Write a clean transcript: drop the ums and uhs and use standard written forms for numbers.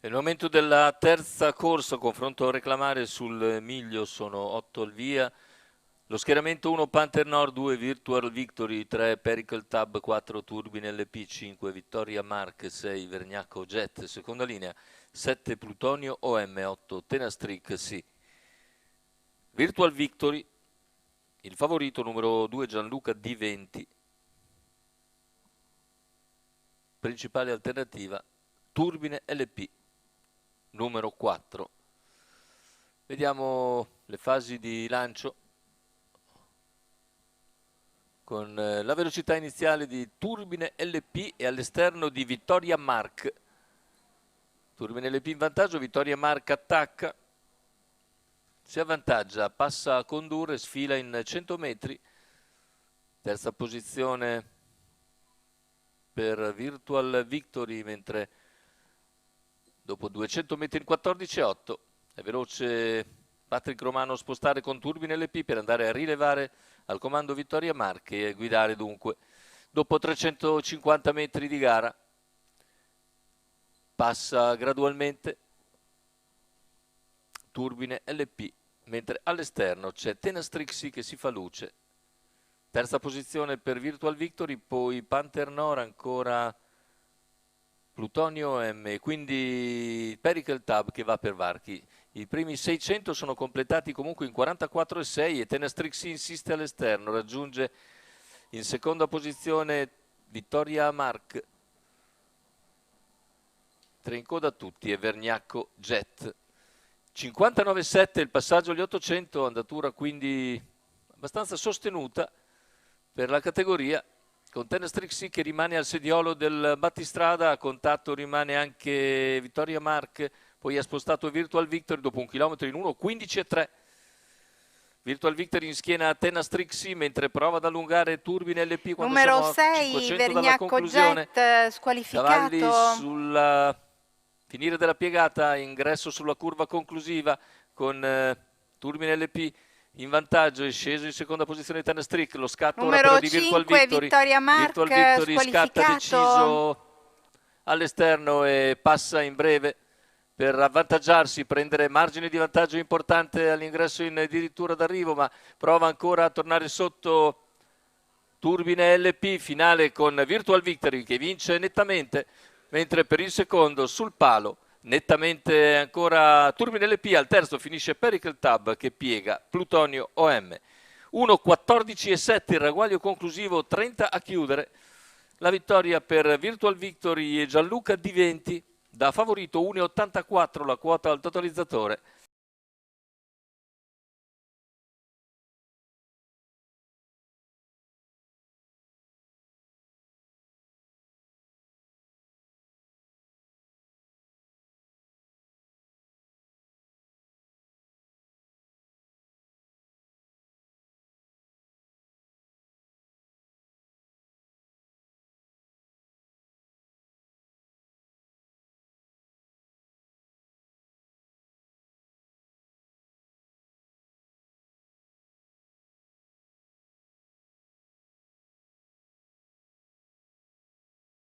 È il momento della terza corsa, confronto a reclamare sul miglio, sono 8 al via. Lo schieramento 1 Panther Nord, 2 Virtual Victory, 3 Pericle Tab, 4 Turbine LP, 5 Vittoria Mark, 6 Vergnacco Jet, seconda linea, 7 Plutonio OM, 8 Tenastric sì. Virtual Victory, il favorito numero 2 Gianluca D20, principale alternativa Turbine LP, numero 4. Vediamo le fasi di lancio con la velocità iniziale di Turbine LP e all'esterno di Vittoria Mark. Turbine LP in vantaggio, Vittoria Mark attacca, si avvantaggia, passa a condurre, sfila in 100 metri, terza posizione per Virtual Victory, mentre dopo 200 metri in 14,8 è veloce Patrick Romano a spostare con Turbine LP per andare a rilevare al comando Vittoria Marche e guidare dunque. Dopo 350 metri di gara passa gradualmente Turbine LP, mentre all'esterno c'è Tenastrixi che si fa luce. Terza posizione per Virtual Victory, poi Panther Nord, ancora Plutonio M, quindi Pericle Tab che va per varchi. I primi 600 sono completati comunque in 44,6 e Tenastrixi insiste all'esterno, raggiunge in seconda posizione Vittoria Mark. Tre in coda a tutti e Vergnacco Jet. 59,7 il passaggio agli 800, andatura quindi abbastanza sostenuta per la categoria, con Tenastrixi che rimane al sediolo del battistrada, a contatto rimane anche Vittoria Mark, poi ha spostato Virtual Victory dopo un chilometro in 1,15,3. Virtual Victory in schiena a Tenastrixi mentre prova ad allungare Turbine LP quando Numero siamo a 6, 500 dalla Vergnacco conclusione. Jet, squalificato. Cavalli sul finire della piegata, ingresso sulla curva conclusiva con Turbine LP in vantaggio, è sceso in seconda posizione Tenastric, lo scatto ora però Numero di Virtual 5, Victory. Vittoria Mark, Virtual Victory scatta squalificato. deciso all'esterno e passa in breve per avvantaggiarsi, prendere margine di vantaggio importante all'ingresso in addirittura d'arrivo, ma prova ancora a tornare sotto Turbine LP, finale con Virtual Victory che vince nettamente, mentre per il secondo sul palo nettamente ancora Turbine LP, al terzo finisce Pericle Tab che piega Plutonio OM. 1,14,7 il ragguaglio conclusivo, 30 a chiudere. La vittoria per Virtual Victory e Gianluca Di20, da favorito 1,84 la quota al totalizzatore.